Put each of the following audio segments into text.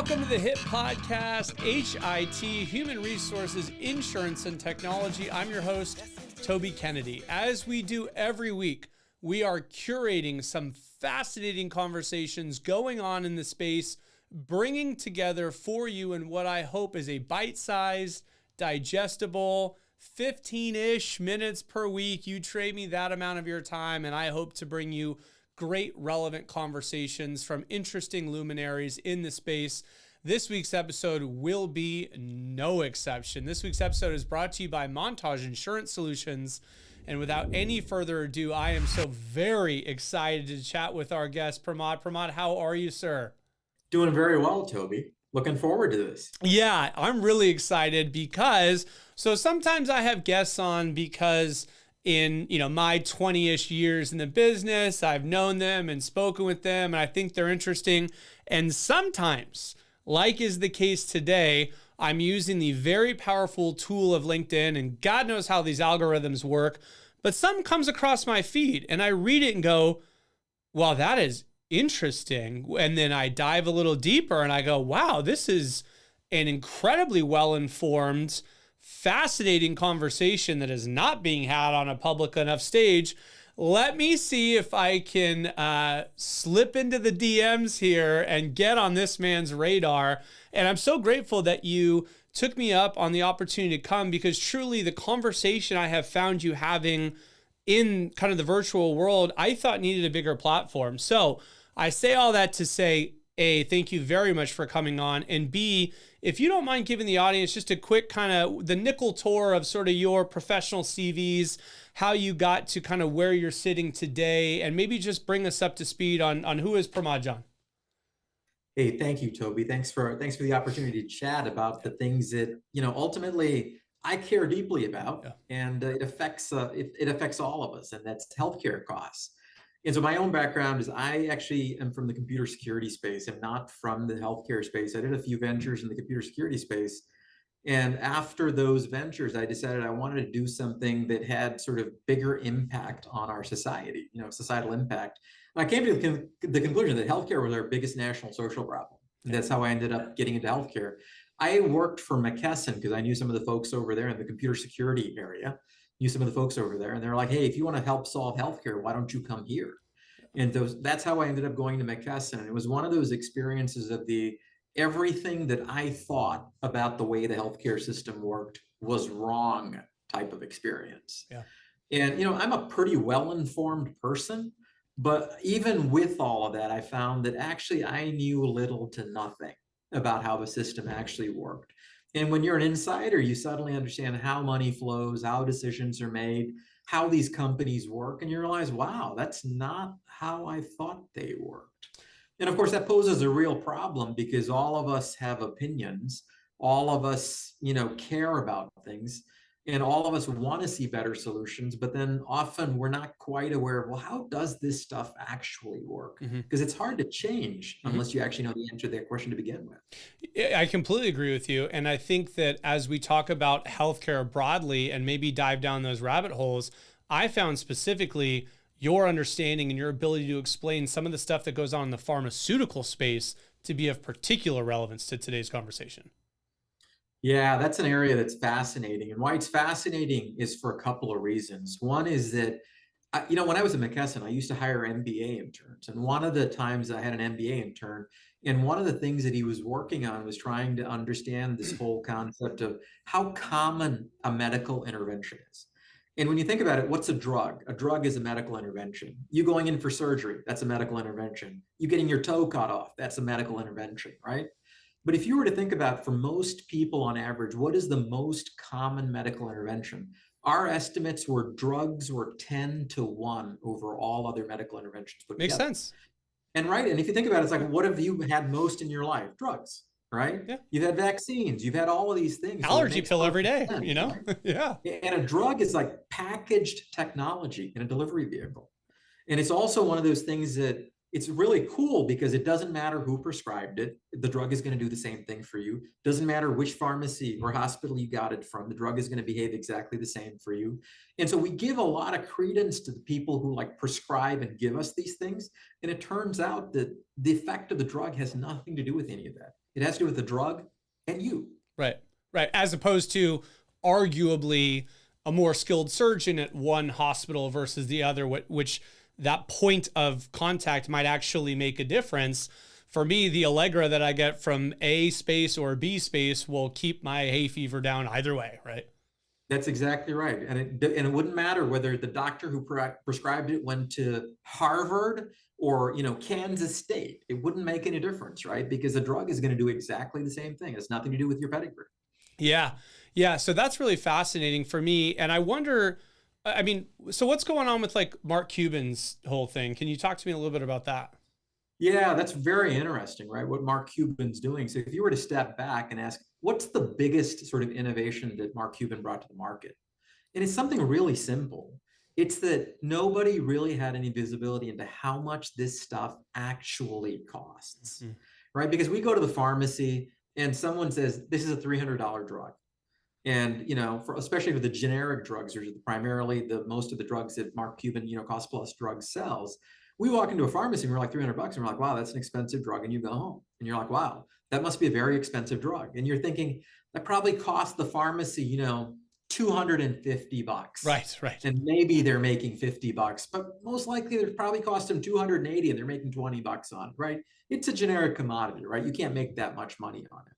Welcome to the HIT podcast, H.I.T, Human Resources, Insurance, and Technology. I'm your host, Toby Kennedy. As we do every week, we are curating some fascinating conversations going on in the space, bringing together for you in what I hope is a bite-sized, digestible, 15-ish minutes per week. You trade me that amount of your time, and I hope to bring you great, relevant conversations from interesting luminaries in the space. This week's episode will be no exception. This week's episode is brought to you by Montage Insurance Solutions. And without any further ado, I am so very excited to chat with our guest, Pramod. Pramod, how are you, sir? Doing very well, Toby. Looking forward to this. Yeah, I'm really excited because, so sometimes I have guests on because in, my 20-ish years in the business, I've known them and spoken with them, and I think they're interesting. And sometimes, like is the case today, I'm using the very powerful tool of LinkedIn, and God knows how these algorithms work, but some comes across my feed, and I read it and go, wow, that is interesting. And then I dive a little deeper, and I go, wow, this is an incredibly well-informed, fascinating conversation that is not being had on a public enough stage. Let me see if I can slip into the DMs here and get on this man's radar. And I'm so grateful that you took me up on the opportunity to come, because truly the conversation I have found you having in kind of the virtual world, I thought needed a bigger platform. So I say all that to say, A, thank you very much for coming on. And B, if you don't mind giving the audience just a quick kind of the nickel tour of sort of your professional CVs, how you got to kind of where you're sitting today, and maybe just bring us up to speed on who is Pramod John. Hey, thank you, Toby. Thanks for the opportunity to chat about the things that, ultimately I care deeply about, and it affects all of us, and that's healthcare costs. And so my own background is I actually am from the computer security space. I'm not from the healthcare space. I did a few ventures in the computer security space. And after those ventures, I decided I wanted to do something that had sort of bigger impact on our society, societal impact. And I came to the conclusion that healthcare was our biggest national social problem. And that's how I ended up getting into healthcare. I worked for McKesson because I knew some of the folks over there in the computer security area. Knew some of the folks over there, and they're like, hey, if you want to help solve healthcare, why don't you come here? And that's how I ended up going to McKesson. And it was one of those experiences of everything that I thought about the way the healthcare system worked was wrong type of experience. Yeah. And, I'm a pretty well-informed person, but even with all of that, I found that actually I knew little to nothing about how the system actually worked. And when you're an insider, you suddenly understand how money flows, how decisions are made, how these companies work, and you realize, wow, that's not how I thought they worked. And of course, that poses a real problem because all of us have opinions, all of us, care about things, and all of us want to see better solutions, but then often we're not quite aware of, well, how does this stuff actually work? Because it's hard to change unless you actually know the answer to that question to begin with. I completely agree with you. And I think that as we talk about healthcare broadly and maybe dive down those rabbit holes, I found specifically your understanding and your ability to explain some of the stuff that goes on in the pharmaceutical space to be of particular relevance to today's conversation. Yeah, that's an area that's fascinating. And why it's fascinating is for a couple of reasons. One is that, when I was at McKesson, I used to hire MBA interns. And one of the times I had an MBA intern, and one of the things that he was working on was trying to understand this whole concept of how common a medical intervention is. And when you think about it, what's a drug? A drug is a medical intervention. You going in for surgery, that's a medical intervention. You getting your toe cut off, that's a medical intervention, right? But if you were to think about, for most people on average, what is the most common medical intervention? Our estimates were drugs were 10-1 over all other medical interventions put Makes together. sense. And right, and if you think about it, it's like, what have you had most in your life? Drugs, right? Yeah. You've had vaccines, you've had all of these things. Allergy pill every day, sense, right? Yeah. And a drug is like packaged technology in a delivery vehicle. And it's also one of those things that it's really cool because it doesn't matter who prescribed it. The drug is going to do the same thing for you. Doesn't matter which pharmacy or hospital you got it from. The drug is going to behave exactly the same for you. And so we give a lot of credence to the people who prescribe and give us these things. And it turns out that the effect of the drug has nothing to do with any of that. It has to do with the drug and you. Right. Right. As opposed to arguably a more skilled surgeon at one hospital versus the other, which that point of contact might actually make a difference. For me, the Allegra that I get from A space or B space will keep my hay fever down either way, right? That's exactly right. And it wouldn't matter whether the doctor who prescribed it went to Harvard or, Kansas State. It wouldn't make any difference, right? Because the drug is going to do exactly the same thing. It has nothing to do with your pedigree. Yeah. Yeah. So that's really fascinating for me. And I wonder, I mean, so what's going on with like Mark Cuban's whole thing? Can you talk to me a little bit about that? Yeah, that's very interesting, right? What Mark Cuban's doing. So if you were to step back and ask, what's the biggest sort of innovation that Mark Cuban brought to the market? And it's something really simple. It's that nobody really had any visibility into how much this stuff actually costs, right? Because we go to the pharmacy and someone says, this is a $300 drug. And, especially for the generic drugs, or primarily most of the drugs that Mark Cuban, cost plus drugs sells, we walk into a pharmacy and we're like $300 and we're like, wow, that's an expensive drug. And you go home and you're like, wow, that must be a very expensive drug. And you're thinking that probably cost the pharmacy, $250. Right, right. And maybe they're making $50, but most likely it probably cost them 280 and they're making $20 on it, right? It's a generic commodity, right? You can't make that much money on it.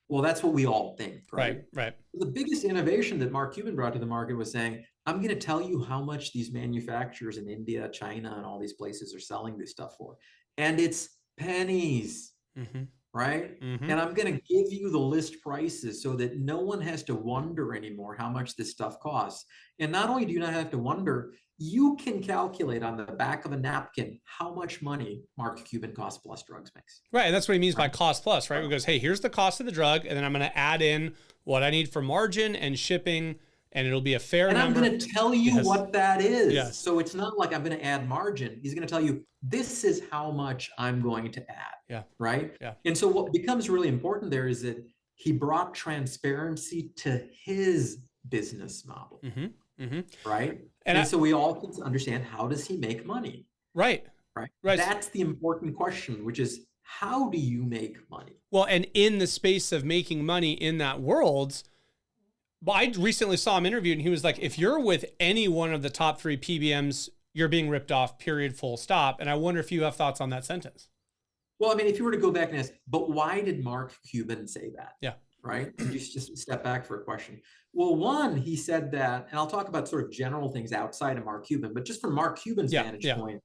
Well, that's what we all think, right? Right. The biggest innovation that Mark Cuban brought to the market was saying, I'm going to tell you how much these manufacturers in India, China, and all these places are selling this stuff for. And it's pennies, right? And I'm going to give you the list prices so that no one has to wonder anymore how much this stuff costs. And not only do you not have to wonder, you can calculate on the back of a napkin how much money Mark Cuban cost plus drugs makes. Right. And that's what he means by cost plus, right? He goes, hey, here's the cost of the drug, and then I'm going to add in what I need for margin and shipping, and it'll be a fair number. And I'm going to tell you what that is. Yes. So it's not like I'm going to add margin. He's going to tell you, this is how much I'm going to add. Yeah. Right? Yeah. And so what becomes really important there is that he brought transparency to his business model. Right? And so we all can understand, how does he make money? Right. That's the important question, which is, how do you make money? Well, and in the space of making money in that world, I recently saw him interviewed and he was like, if you're with any one of the top 3 PBMs, you're being ripped off, period, full stop. And I wonder if you have thoughts on that sentence. Well, I mean, if you were to go back and ask, but why did Mark Cuban say that? Yeah. Right? And just step back for a question. Well, one, he said that, and I'll talk about sort of general things outside of Mark Cuban, but just from Mark Cuban's vantage point,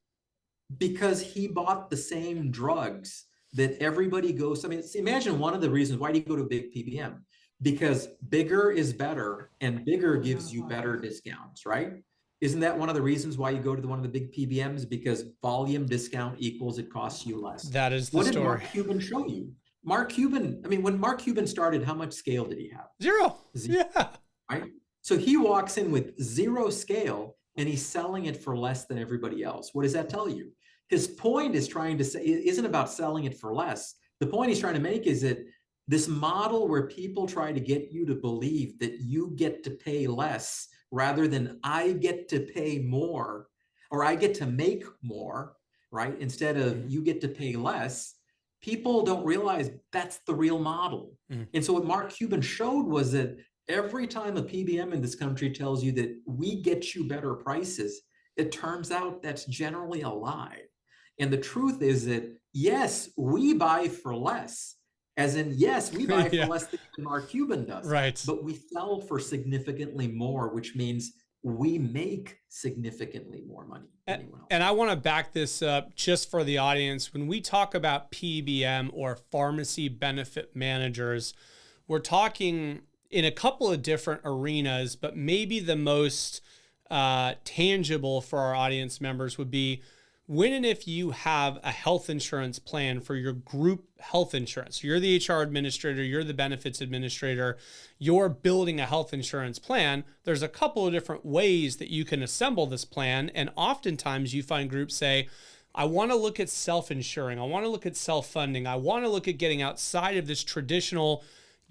because he bought the same drugs that everybody goes. I mean, imagine one of the reasons, why do you go to a big PBM? Because bigger is better, and bigger gives you better discounts, right? Isn't that one of the reasons why you go to one of the big PBMs? Because volume discount equals it costs you less. That is the story. What did Mark Cuban show you? Mark Cuban, I mean, when Mark Cuban started, how much scale did he have? Zero. Yeah. Right? So he walks in with 0 scale and he's selling it for less than everybody else. What does that tell you? His point is trying to say, it isn't about selling it for less. The point he's trying to make is that this model where people try to get you to believe that you get to pay less rather than I get to pay more, or I get to make more, right? Instead of you get to pay less, people don't realize that's the real model. And so what Mark Cuban showed was that every time a PBM in this country tells you that we get you better prices, it turns out that's generally a lie. And the truth is that, yes, we buy for less. As in, yes, we buy for less than Mark Cuban does. Right. But we sell for significantly more, which means we make significantly more money than anyone else. And I want to back this up just for the audience. When we talk about PBM or pharmacy benefit managers, we're talking in a couple of different arenas, but maybe the most tangible for our audience members would be when and if you have a health insurance plan for your group health insurance. You're the HR administrator, you're the benefits administrator, you're building a health insurance plan. There's a couple of different ways that you can assemble this plan. And oftentimes you find groups say, I want to look at self-insuring. I want to look at self-funding. I want to look at getting outside of this traditional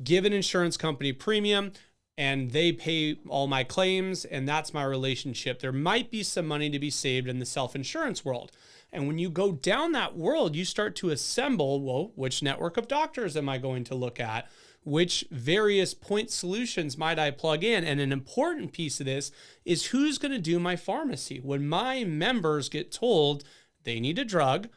give an insurance company premium and they pay all my claims, and that's my relationship. There might be some money to be saved in the self-insurance world. And when you go down that world, you start to assemble, well, which network of doctors am I going to look at? Which various point solutions might I plug in? And an important piece of this is who's going to do my pharmacy. When my members get told they need a drug,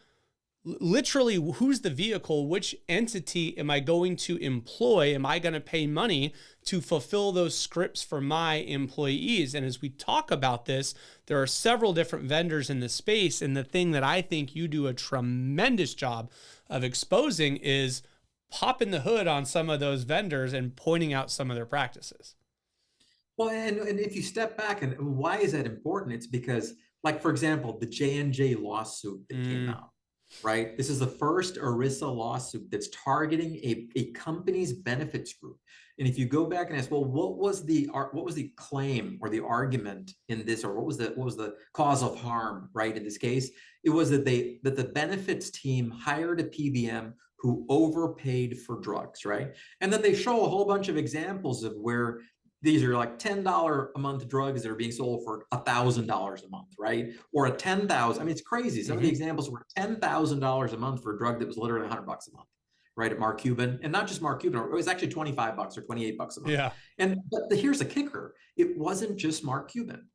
literally, who's the vehicle? Which entity am I going to employ? Am I going to pay money to fulfill those scripts for my employees? And as we talk about this, there are several different vendors in the space. And the thing that I think you do a tremendous job of exposing is popping the hood on some of those vendors and pointing out some of their practices. Well, and if you step back, and why is that important? It's because, like, for example, the J&J lawsuit that came out. Right? This is the first ERISA lawsuit that's targeting a company's benefits group. And if you go back and ask, well, what was the claim or the argument in this, or what was the cause of harm, right? In this case, it was that the benefits team hired a PBM who overpaid for drugs, right? And then they show a whole bunch of examples of where these are like $10 a month drugs that are being sold for $1,000 a month, right? Or a $10,000. I mean, it's crazy. Some of the examples were $10,000 a month for a drug that was literally $100 a month, right? At Mark Cuban, and not just Mark Cuban. It was actually $25 or $28 a month. Yeah. But here's the kicker: it wasn't just Mark Cuban.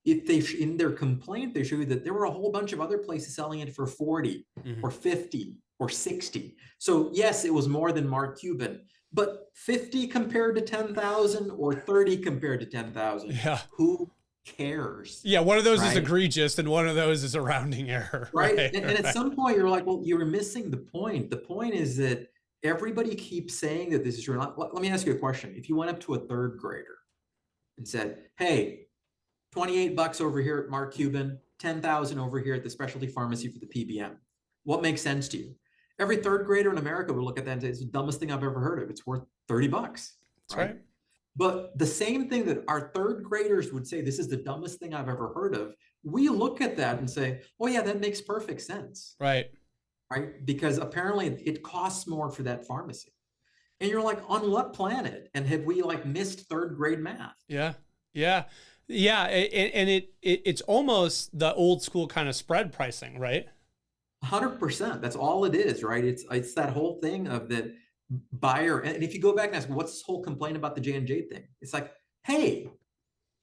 If they in their complaint, they show you that there were a whole bunch of other places selling it for 40 or 50 or 60. So yes, it was more than Mark Cuban. But 50 compared to 10,000 or 30 compared to 10,000, yeah. Who cares? Yeah, one of those is egregious and one of those is a rounding error. Right. And at some point you're like, well, you're missing the point. The point is that everybody keeps saying that this is true. Let me ask you a question. If you went up to a third grader and said, hey, $28 over here at Mark Cuban, 10,000 over here at the specialty pharmacy for the PBM, what makes sense to you? Every third grader in America would look at that and say, it's the dumbest thing I've ever heard of. It's worth $30. That's right. But the same thing that our third graders would say, this is the dumbest thing I've ever heard of, we look at that and say, oh yeah, that makes perfect sense. Right. Right? Because apparently it costs more for that pharmacy. And you're like, on what planet? And have we like missed third grade math? Yeah. Yeah. Yeah. And it's almost the old school kind of spread pricing, right? 100%. That's all it is, right? It's that whole thing of the buyer. And if you go back and ask, what's this whole complaint about the J&J thing? It's like, hey,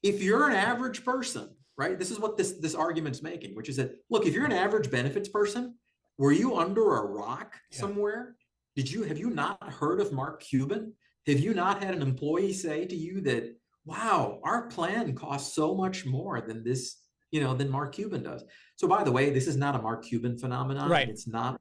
if you're an average person, right? This is what this argument's making, which is that, look, if you're an average benefits person, were you under a rock somewhere? Have you not heard of Mark Cuban? Have you not had an employee say to you that, wow, our plan costs so much more than this, than Mark Cuban does? So by the way, this is not a Mark Cuban phenomenon. Right. It's not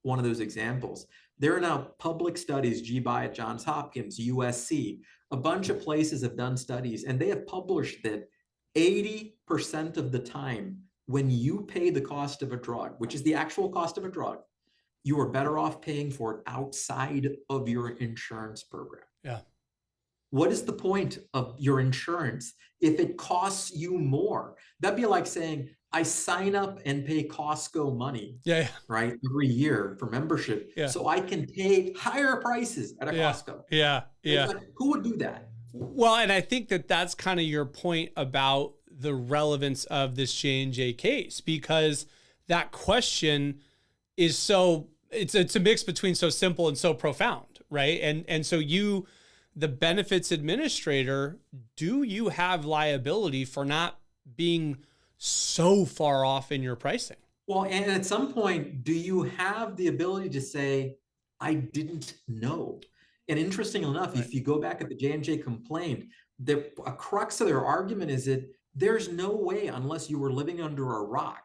one of those examples. There are now public studies, GBI at Johns Hopkins, USC, a bunch of places have done studies, and they have published that 80% of the time, when you pay the cost of a drug, which is the actual cost of a drug, you are better off paying for it outside of your insurance program. Yeah. What is the point of your insurance if it costs you more? That'd be like saying, I sign up and pay Costco money, right, every year for membership, so I can pay higher prices at a Costco. Yeah. Like, who would do that? Well, and I think that's kind of your point about the relevance of this J&J case, because that question is it's a mix between so simple and so profound, right? And so the benefits administrator, do you have liability for not being so far off in your pricing? Well, and at some point, do you have the ability to say, I didn't know? And interesting enough, if you go back at the J&J complaint, a crux of their argument is that there's no way, unless you were living under a rock,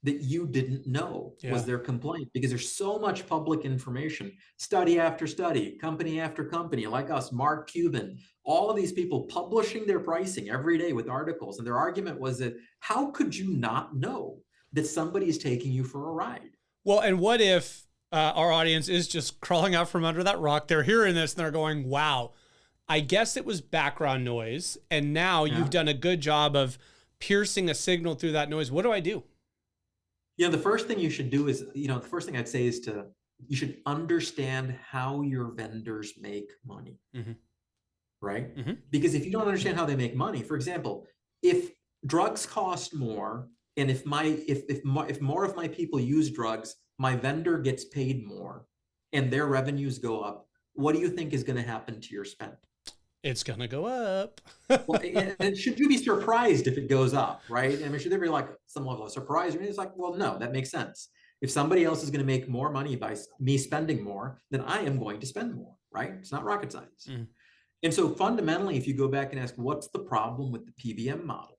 that you didn't know was their complaint, because there's so much public information, study after study, company after company, like us, Mark Cuban, all of these people publishing their pricing every day with articles. And their argument was that, how could you not know that somebody is taking you for a ride? Well, and what if our audience is just crawling out from under that rock? They're hearing this and they're going, wow, I guess it was background noise. And now you've done a good job of piercing a signal through that noise. What do I do? The first thing you should do is, the first thing I'd say is you should understand how your vendors make money. right? Mm-hmm. Because if you don't understand how they make money, for example, if drugs cost more, and if more of my people use drugs, my vendor gets paid more, and their revenues go up, what do you think is going to happen to your spend? It's going to go up. Well, and should you be surprised if it goes up, right? I mean, should there be like some level of surprise? I mean, it's like, well, no, that makes sense. If somebody else is going to make more money by me spending more, then I am going to spend more, right? It's not rocket science. Mm. And so fundamentally, if you go back and ask, what's the problem with the PBM model?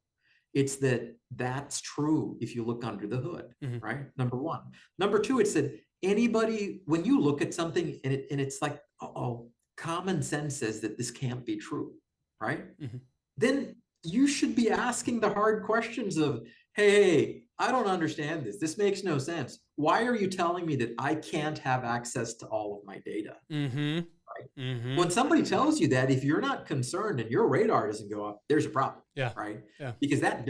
It's that that's true if you look under the hood, Mm-hmm. right? Number one. Number two, it's that anybody, when you look at something and it's like, oh, common sense says that this can't be true, right? Mm-hmm. Then you should be asking the hard questions of, hey, I don't understand this. This makes no sense. Why are you telling me that I can't have access to all of my data? Mm-hmm. Right? Mm-hmm. When somebody tells you that, if you're not concerned and your radar doesn't go up, there's a problem. Yeah. Right. Yeah. Because that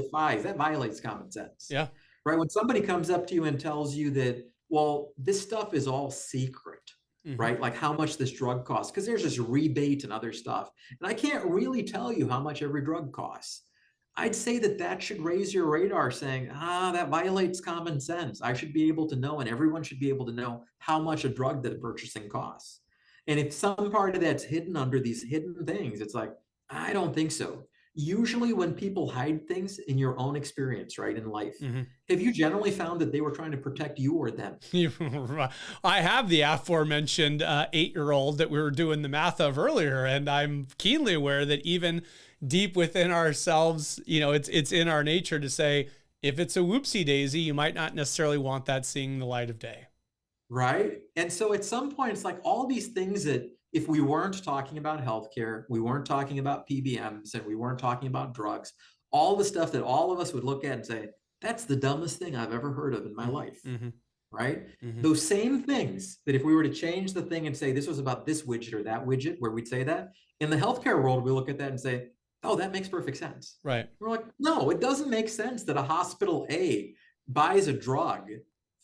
violates common sense. Yeah. Right. When somebody comes up to you and tells you that, well, this stuff is all secret, Mm-hmm. right? Like how much this drug costs, because there's this rebate and other stuff. And I can't really tell you how much every drug costs. I'd say that that should raise your radar saying, that violates common sense. I should be able to know, and everyone should be able to know how much a drug that purchasing costs. And if some part of that's hidden under these hidden things, it's like, I don't think so. Usually when people hide things in your own experience, right, in life, Mm-hmm. have you generally found that they were trying to protect you or them? I have the aforementioned 8-year-old that we were doing the math of earlier, and I'm keenly aware that even deep within ourselves, it's in our nature to say, if it's a whoopsie daisy, you might not necessarily want that seeing the light of day. Right. And so at some point, it's like all these things that if we weren't talking about healthcare, we weren't talking about PBMs, and we weren't talking about drugs, all the stuff that all of us would look at and say, that's the dumbest thing I've ever heard of in my life. Mm-hmm. Right. Mm-hmm. Those same things that if we were to change the thing and say this was about this widget or that widget, where we'd say that, in the healthcare world, we look at that and say, oh, that makes perfect sense. Right. We're like, no, it doesn't make sense that a hospital A buys a drug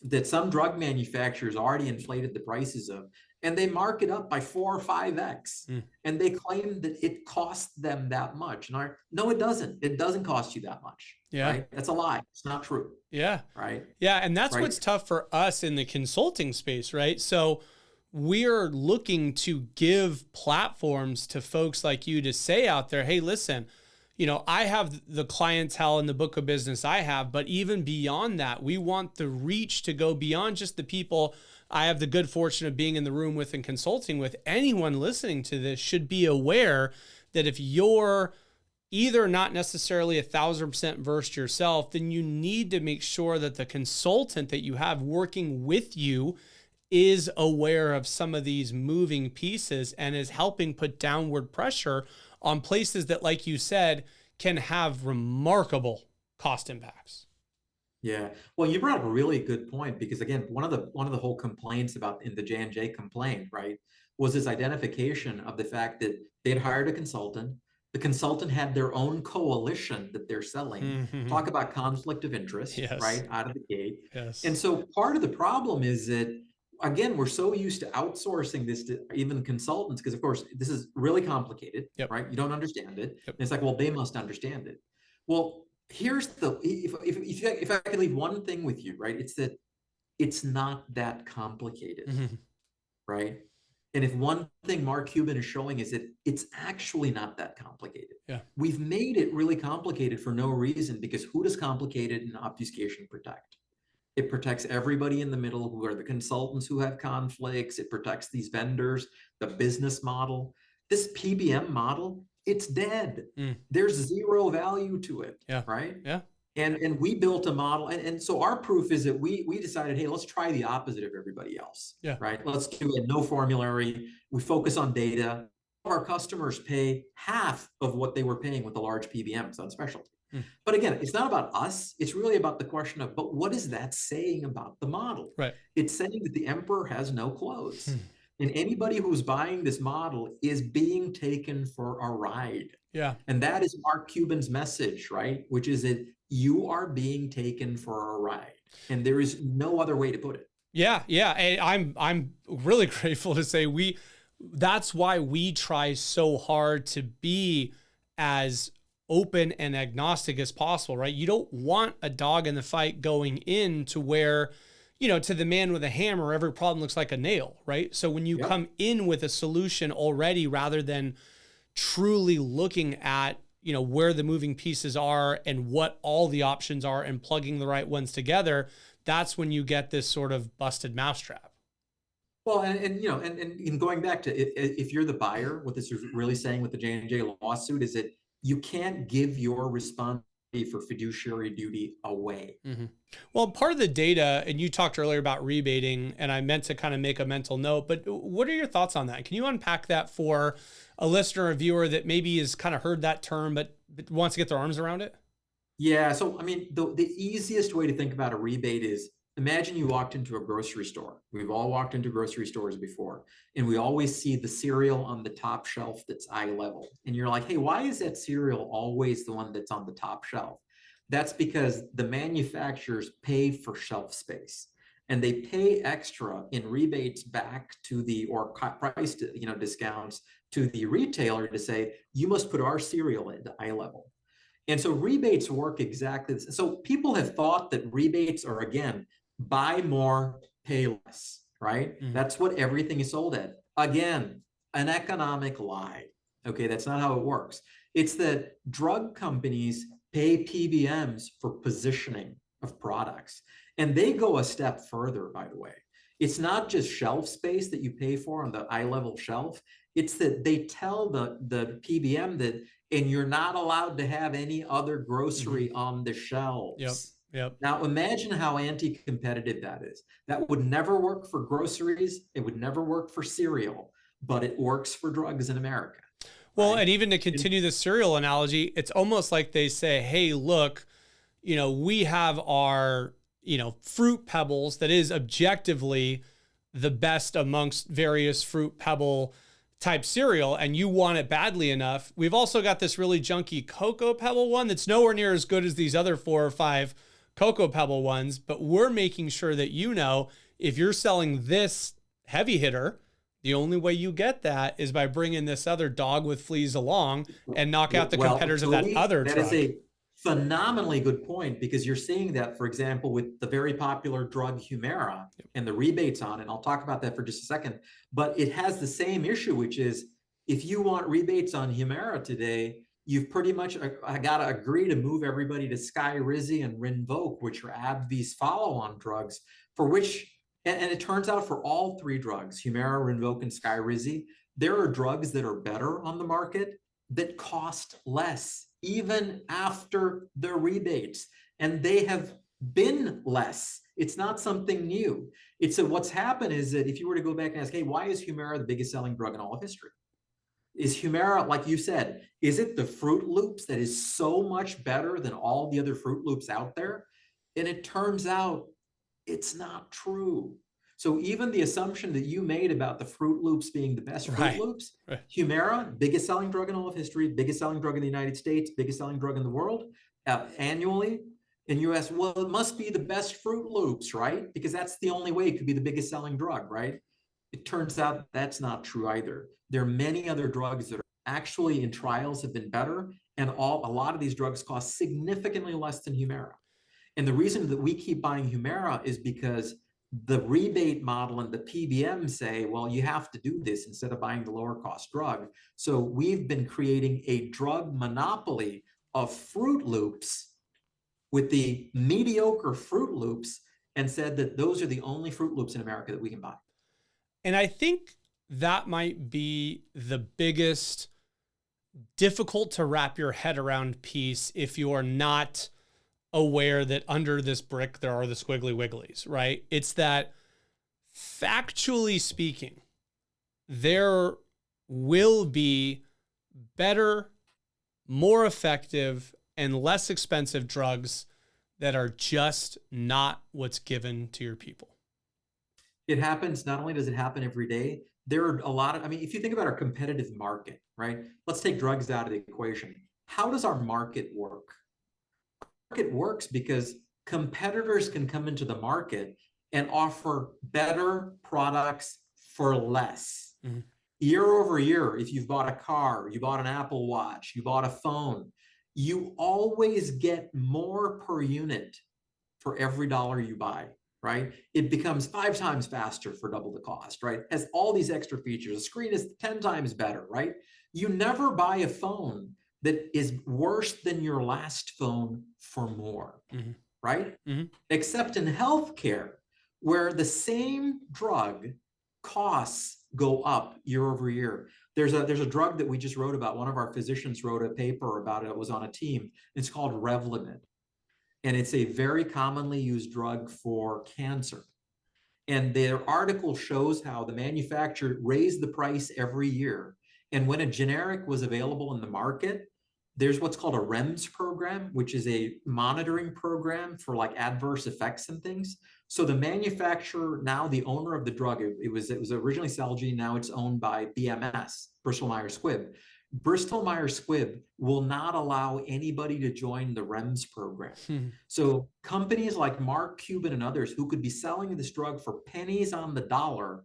that some drug manufacturers already inflated the prices of, and they mark it up by 4 or 5x, and they claim that it costs them that much. And no, it doesn't. It doesn't cost you that much. Yeah. Right? That's a lie. It's not true. Yeah. Right. Yeah. And that's right. what's tough for us in the consulting space, right? So we're looking to give platforms to folks like you to say out there, hey, listen, I have the clientele in the book of business I have, but even beyond that, we want the reach to go beyond just the people I have the good fortune of being in the room with and consulting with. Anyone listening to this should be aware that if you're either not necessarily 1,000% versed yourself, then you need to make sure that the consultant that you have working with you is aware of some of these moving pieces and is helping put downward pressure on places that, like you said, can have remarkable cost impacts. Yeah. Well, you brought up a really good point, because again, one of the whole complaints about in the J&J complaint, right, was this identification of the fact that they'd hired a consultant. The consultant had their own coalition that they're selling. Mm-hmm. Talk about conflict of interest, Yes. right, out of the gate. Yes. And so part of the problem is that, again, we're so used to outsourcing this to even consultants, because of course this is really complicated, Yep. right? You don't understand it. Yep. And it's like, well, they must understand it. Well, here's the, if I could leave one thing with you, right? It's that it's not that complicated, Mm-hmm. right? And if one thing Mark Cuban is showing is that it's actually not that complicated. Yeah. We've made it really complicated for no reason, because who does complicated and obfuscation protect? It protects everybody in the middle who are the consultants who have conflicts. It protects these vendors, the business model. This PBM model, it's dead. There's zero value to it. Yeah. Right. Yeah. And we built a model. And so our proof is that we decided, hey, let's try the opposite of everybody else. Yeah. Right. Let's do it. No formulary. We focus on data. Our customers pay half of what they were paying with the large PBMs on specialty. But again, it's not about us. It's really about the question of, but what is that saying about the model? Right. It's saying that the emperor has no clothes. And anybody who's buying this model is being taken for a ride. Yeah. And that is Mark Cuban's message, right? Which is that you are being taken for a ride. And there is no other way to put it. Yeah. Yeah. And I'm really grateful to say that's why we try so hard to be as open and agnostic as possible, right? You don't want a dog in the fight going into where, to the man with a hammer, every problem looks like a nail, right? So when you come in with a solution already, rather than truly looking at, where the moving pieces are and what all the options are and plugging the right ones together, that's when you get this sort of busted mousetrap. Well, and going back to if you're the buyer, what this is really saying with the J&J lawsuit is that you can't give your responsibility for fiduciary duty away. Mm-hmm. Well, part of the data, and you talked earlier about rebating, and I meant to kind of make a mental note, but what are your thoughts on that? Can you unpack that for a listener or viewer that maybe has kind of heard that term, but wants to get their arms around it? Yeah. So, I mean, the easiest way to think about a rebate is, imagine you walked into a grocery store. We've all walked into grocery stores before, and we always see the cereal on the top shelf that's eye level. And you're like, hey, why is that cereal always the one that's on the top shelf? That's because the manufacturers pay for shelf space, and they pay extra in rebates back to or price, discounts to the retailer to say, you must put our cereal into eye level. And so rebates work exactly this. So people have thought that rebates are, again, buy more, pay less, right? Mm-hmm. That's what everything is sold at. Again, an economic lie. Okay, that's not how it works. It's that drug companies pay PBMs for positioning of products. And they go a step further, by the way. It's not just shelf space that you pay for on the eye level shelf. It's that they tell the PBM that, and you're not allowed to have any other grocery on the shelves. Yep. Now imagine how anti-competitive that is. That would never work for groceries. It would never work for cereal, but it works for drugs in America. Well, right? And even to continue the cereal analogy, it's almost like they say, hey, look, we have our, fruit pebbles that is objectively the best amongst various fruit pebble type cereal, and you want it badly enough. We've also got this really junky Cocoa Pebble one that's nowhere near as good as these other 4 or 5 Cocoa Pebble ones, but we're making sure that if you're selling this heavy hitter, the only way you get that is by bringing this other dog with fleas along and knock out the competitors of that other drug. That is a phenomenally good point, because you're seeing that, for example, with the very popular drug Humira and the rebates on it. And I'll talk about that for just a second, but it has the same issue, which is if you want rebates on Humira today, you've pretty much got to agree to move everybody to Skyrizi and Rinvoq, which are AbbVie's follow-on drugs, for which, and it turns out for all 3 drugs, Humira, Rinvoq, and Skyrizi, there are drugs that are better on the market that cost less, even after the rebates, and they have been less. It's not something new. What's happened is that if you were to go back and ask, hey, why is Humira the biggest selling drug in all of history? Is Humira, like you said, is it the Fruit Loops that is so much better than all the other Fruit Loops out there? And it turns out it's not true. So even the assumption that you made about the Fruit Loops being the best Fruit Loops, Humira, biggest selling drug in all of history, biggest selling drug in the United States, biggest selling drug in the world, annually in US, well, it must be the best Fruit Loops, right? Because that's the only way it could be the biggest selling drug, right? It turns out that's not true either. There are many other drugs that are actually in trials have been better, and a lot of these drugs cost significantly less than Humira. And the reason that we keep buying Humira is because the rebate model and the PBM say, well, you have to do this instead of buying the lower cost drug. So we've been creating a drug monopoly of Fruit Loops with the mediocre Fruit Loops, and said that those are the only Fruit Loops in America that we can buy. And I think that might be the biggest difficult to wrap your head around piece if you are not aware that under this brick there are the squiggly wigglies, right? It's that, factually speaking, there will be better, more effective, and less expensive drugs that are just not what's given to your people. It happens. Not only does it happen every day, there are a lot of, if you think about our competitive market, right? Let's take drugs out of the equation. How does our market work? Market works because competitors can come into the market and offer better products for less. Mm-hmm. Year over year, if you've bought a car, you bought an Apple Watch, you bought a phone, you always get more per unit for every dollar you buy, right? It becomes 5 times faster for double the cost, right? Has all these extra features. The screen is 10 times better, right? You never buy a phone that is worse than your last phone for more, right? Except in healthcare, where the same drug costs go up year over year. There's a drug that we just wrote about. One of our physicians wrote a paper about it. It was on a team. It's called Revlimid. And it's a very commonly used drug for cancer. And their article shows how the manufacturer raised the price every year. And when a generic was available in the market, there's what's called a REMS program, which is a monitoring program for like adverse effects and things. So the manufacturer, now the owner of the drug, it was originally Celgene, now it's owned by BMS, Bristol Myers Squibb. Bristol Myers Squibb will not allow anybody to join the REMS program. So companies like Mark Cuban and others who could be selling this drug for pennies on the dollar,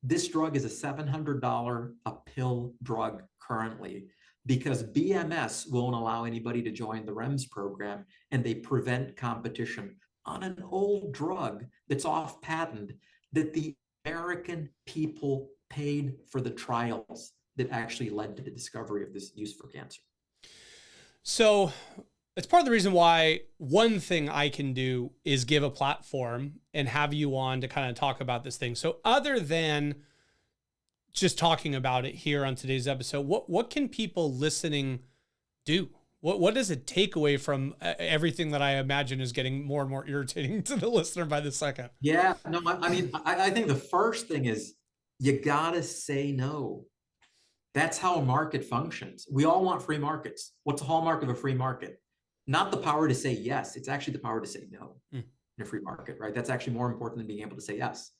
this drug is a $700 a pill drug currently, because BMS won't allow anybody to join the REMS program, and they prevent competition on an old drug that's off patent that the American people paid for the trials that actually led to the discovery of this use for cancer. So it's part of the reason why one thing I can do is give a platform and have you on to kind of talk about this thing. So other than just talking about it here on today's episode, what can people listening do? What does it take away from everything that I imagine is getting more and more irritating to the listener by the second? Yeah, no, I mean, I think the first thing is you gotta say no. That's how a market functions. We all want free markets. What's the hallmark of a free market? Not the power to say yes. It's actually the power to say no in a free market, right? That's actually more important than being able to say yes.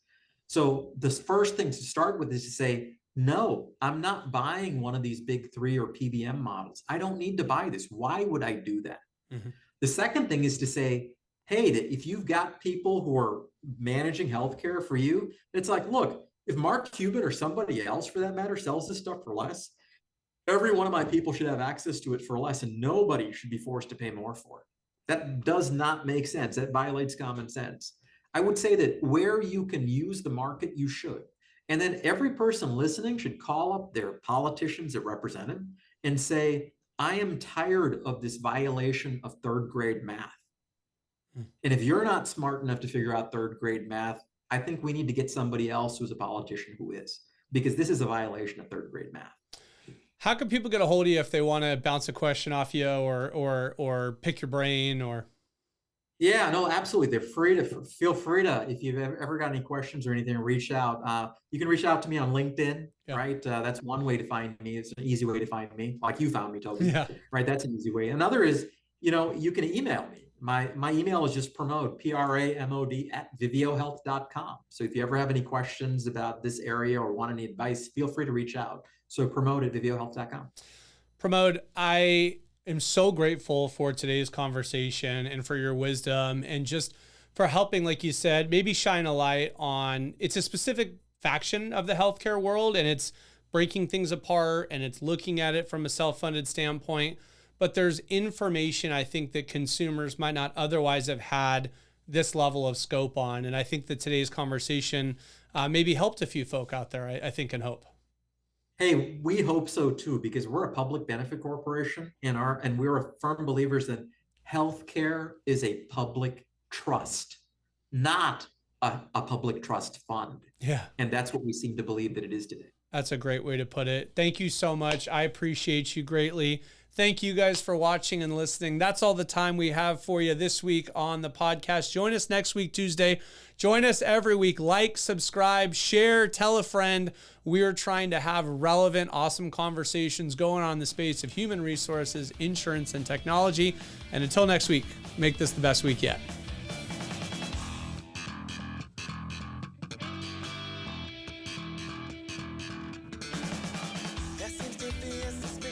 So the first thing to start with is to say, no, I'm not buying one of these big 3 or PBM models. I don't need to buy this. Why would I do that? The second thing is to say, hey, that if you've got people who are managing healthcare for you, it's like, look, if Mark Cuban or somebody else for that matter sells this stuff for less, every one of my people should have access to it for less, and nobody should be forced to pay more for it. That does not make sense. That violates common sense. I would say that where you can use the market, you should. And then every person listening should call up their politicians that represent them and say, I am tired of this violation of third grade math. And if you're not smart enough to figure out third grade math, I think we need to get somebody else who's a politician who is, because this is a violation of third grade math. How can people get a hold of you if they want to bounce a question off you or pick your brain or? Yeah, no, absolutely. Feel free to, if you've ever got any questions or anything, reach out. You can reach out to me on LinkedIn, right? That's one way to find me. It's an easy way to find me, like you found me, Toby. Right? That's an easy way. Another is, you can email me. My email is just Pramod, Pramod @viviohealth.com. So if you ever have any questions about this area or want any advice, feel free to reach out. So Pramod @viviohealth.com. Pramod, I am so grateful for today's conversation and for your wisdom and just for helping, like you said, maybe shine a light on, it's a specific faction of the healthcare world and it's breaking things apart and it's looking at it from a self-funded standpoint. But there's information I think that consumers might not otherwise have had this level of scope on. And I think that today's conversation maybe helped a few folk out there, I think and hope. Hey, we hope so too, because we're a public benefit corporation and we're firm believers that healthcare is a public trust, not a public trust fund. Yeah. And that's what we seem to believe that it is today. That's a great way to put it. Thank you so much. I appreciate you greatly. Thank you guys for watching and listening. That's all the time we have for you this week on the podcast. Join us next week, Tuesday. Join us every week. Like, subscribe, share, tell a friend. We're trying to have relevant, awesome conversations going on in the space of human resources, insurance, and technology. And until next week, make this the best week yet. There seems to be a suspicion